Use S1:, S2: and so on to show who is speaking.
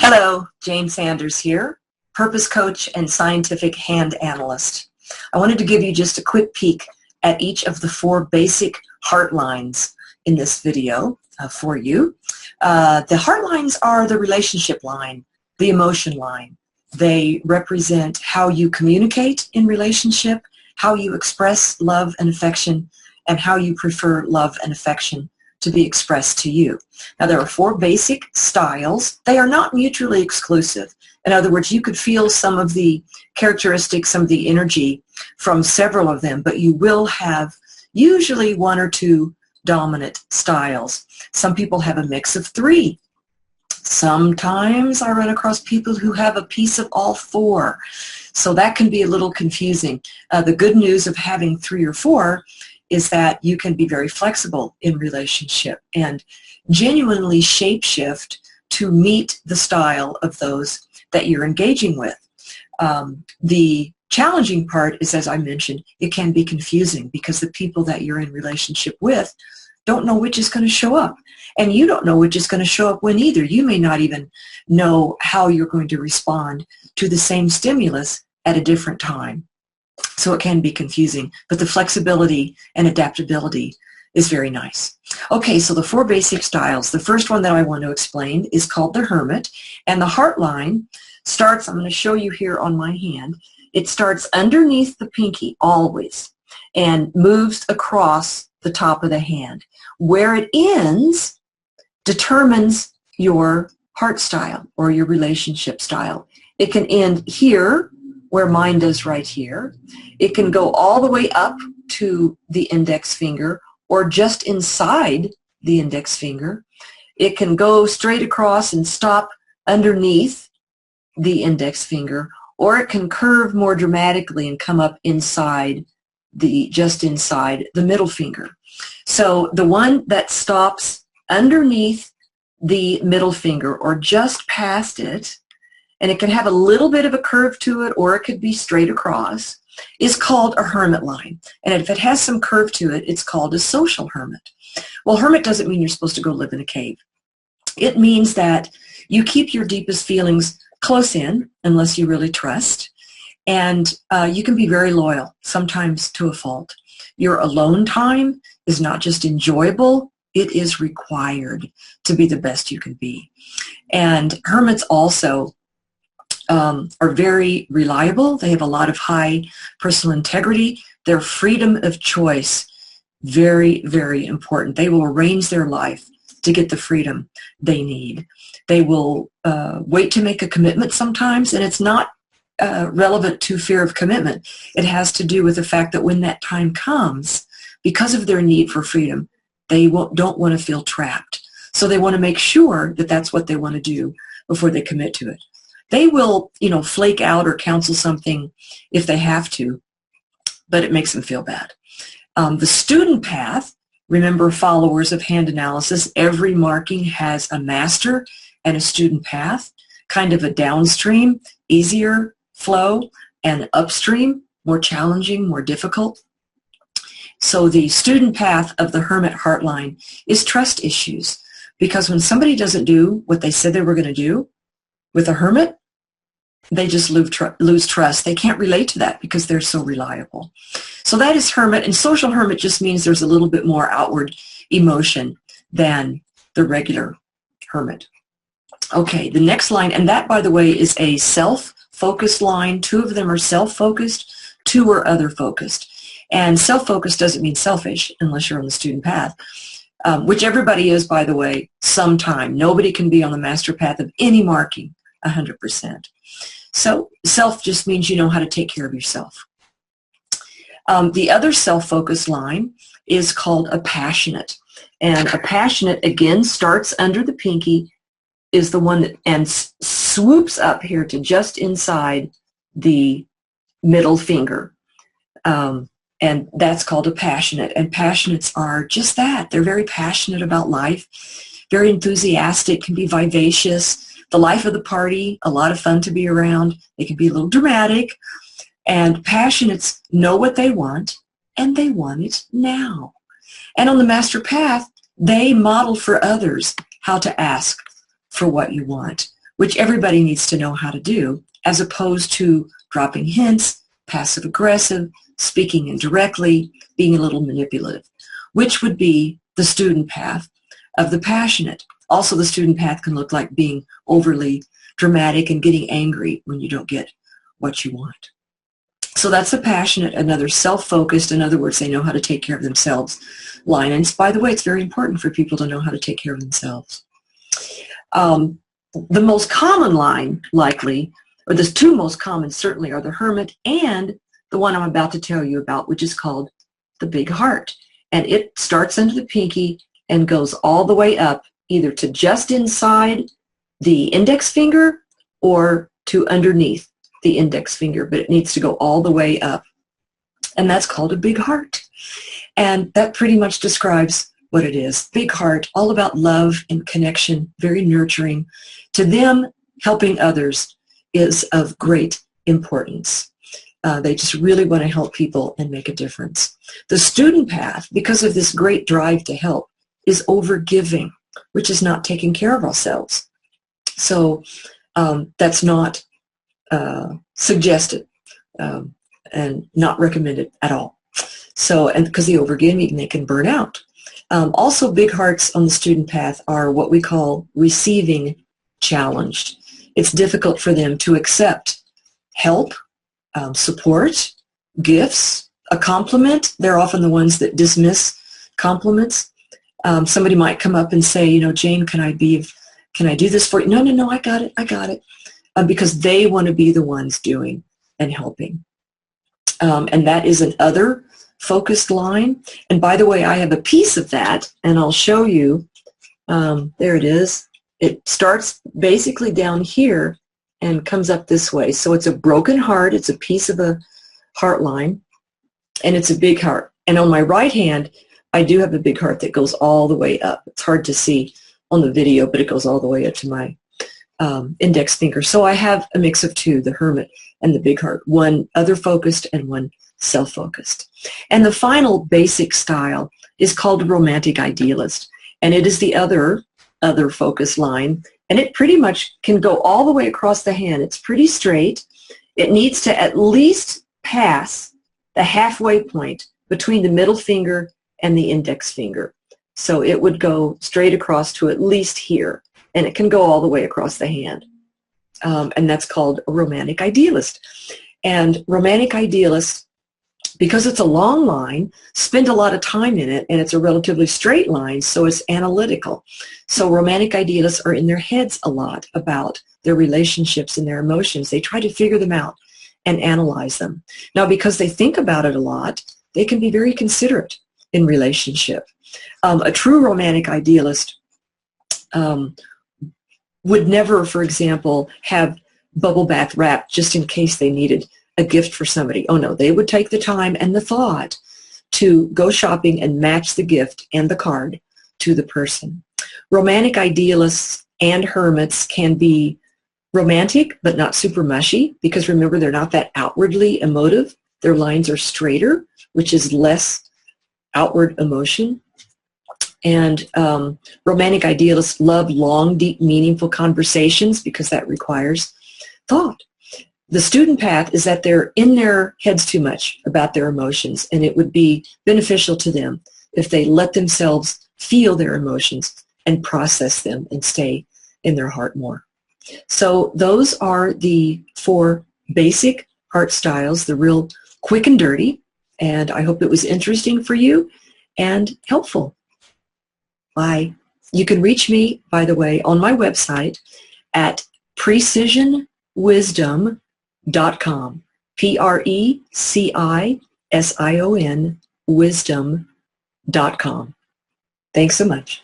S1: Hello, Jane Sanders here, purpose coach and scientific hand analyst. I wanted to give you just a quick peek at each of the 4 basic heart lines in this video for you. The heart lines are the relationship line, the emotion line. They represent how you communicate in relationship, how you express love and affection, and how you prefer love and affection to be expressed to you. Now, there are 4 basic styles. They are not mutually exclusive. In other words, you could feel some of the characteristics, some of the energy from several of them, but you will have usually 1 or 2 dominant styles. Some people have a mix of 3. Sometimes I run across people who have a piece of all 4. So that can be a little confusing. The good news of having 3 or 4 is that you can be very flexible in relationship and genuinely shapeshift to meet the style of those that you're engaging with. The challenging part is, as I mentioned, it can be confusing because the people that you're in relationship with don't know which is going to show up. And you don't know which is going to show up when either. You may not even know how you're going to respond to the same stimulus at a different time. So it can be confusing, but the flexibility and adaptability is very nice. Okay, so the 4 basic styles. The first one that I want to explain is called the Hermit, and the heart line starts, I'm going to show you here on my hand, it starts underneath the pinky always and moves across the top of the hand. Where it ends determines your heart style or your relationship style. It can end here, where mine does right here. It can go all the way up to the index finger or just inside the index finger. It can go straight across and stop underneath the index finger, or it can curve more dramatically and come up inside just inside the middle finger. So the one that stops underneath the middle finger or just past it, and it can have a little bit of a curve to it, or it could be straight across, is called a hermit line. And if it has some curve to it, it's called a social hermit. Well, hermit doesn't mean you're supposed to go live in a cave. It means that you keep your deepest feelings close in, unless you really trust, and you can be very loyal, sometimes to a fault. Your alone time is not just enjoyable, it is required to be the best you can be. And hermits also are very reliable. They have a lot of high personal integrity. Their freedom of choice, very, very important. They will arrange their life to get the freedom they need. They will wait to make a commitment sometimes, and it's not relevant to fear of commitment. It has to do with the fact that when that time comes, because of their need for freedom, they don't want to feel trapped. So they want to make sure that that's what they want to do before they commit to it. They will, flake out or cancel something if they have to, but it makes them feel bad. The student path, remember, followers of hand analysis, every marking has a master and a student path, kind of a downstream, easier flow, and upstream, more challenging, more difficult. So the student path of the Hermit heart line is trust issues, because when somebody doesn't do what they said they were going to do, with a hermit, they just lose trust. They can't relate to that because they're so reliable. So that is hermit, and social hermit just means there's a little bit more outward emotion than the regular hermit. Okay, the next line, and that, by the way, is a self-focused line. 2 of them are self-focused, 2 are other-focused. And self-focused doesn't mean selfish unless you're on the student path, which everybody is, by the way, sometime. Nobody can be on the master path of any marking 100%. So self just means you know how to take care of yourself. The other self-focused line is called a passionate. And a passionate, again, starts under the pinky, is the one that and swoops up here to just inside the middle finger. And that's called a passionate. And passionates are just that. They're very passionate about life, very enthusiastic, can be vivacious, the life of the party, a lot of fun to be around. They can be a little dramatic. And passionates know what they want, and they want it now. And on the master path, they model for others how to ask for what you want, which everybody needs to know how to do, as opposed to dropping hints, passive-aggressive, speaking indirectly, being a little manipulative, which would be the student path of the passionate. Also, the student path can look like being overly dramatic and getting angry when you don't get what you want. So that's the passionate, another self-focused, in other words, they know how to take care of themselves line. And by the way, it's very important for people to know how to take care of themselves. The most common line, likely, or the two most common certainly, are the hermit and the one I'm about to tell you about, which is called the big heart. And it starts under the pinky and goes all the way up, either to just inside the index finger or to underneath the index finger, but it needs to go all the way up. And that's called a big heart. And that pretty much describes what it is. Big heart, all about love and connection, very nurturing. To them, helping others is of great importance. They just really want to help people and make a difference. The student path, because of this great drive to help, is overgiving, which is not taking care of ourselves. So that's not suggested and not recommended at all. So, and because the overgiving, they can burn out. Also, big hearts on the student path are what we call receiving challenged. It's difficult for them to accept help, support, gifts, a compliment. They're often the ones that dismiss compliments. Somebody might come up and say, you know, Jane, can I do this for you? No, no, no, I got it. Because they want to be the ones doing and helping. And that is an other focused line. And by the way, I have a piece of that, and I'll show you. There it is. It starts basically down here and comes up this way. So it's a broken heart. It's a piece of a heart line, and it's a big heart. And on my right hand, I do have a big heart that goes all the way up. It's hard to see on the video, but it goes all the way up to my index finger. So I have a mix of two, the hermit and the big heart, one other focused and one self-focused. And the final basic style is called romantic idealist, and it is the other focus line, and it pretty much can go all the way across the hand. It's pretty straight. It needs to at least pass the halfway point between the middle finger and the index finger. So it would go straight across to at least here, and it can go all the way across the hand. And that's called a romantic idealist. And romantic idealists, because it's a long line, spend a lot of time in it, and it's a relatively straight line, so it's analytical. So romantic idealists are in their heads a lot about their relationships and their emotions. They try to figure them out and analyze them. Now, because they think about it a lot, they can be very considerate in relationship. A true romantic idealist would never, for example, have bubble bath wrap just in case they needed a gift for somebody. Oh no, they would take the time and the thought to go shopping and match the gift and the card to the person. Romantic idealists and hermits can be romantic but not super mushy, because remember, they're not that outwardly emotive. Their lines are straighter, which is less outward emotion. And romantic idealists love long, deep, meaningful conversations because that requires thought. The student path is that they're in their heads too much about their emotions, and it would be beneficial to them if they let themselves feel their emotions and process them and stay in their heart more. So those are the 4 basic heart styles, the real quick and dirty, and I hope it was interesting for you and helpful. Bye. You can reach me, by the way, on my website at precisionwisdom.com, PRECISION wisdom.com. Thanks so much.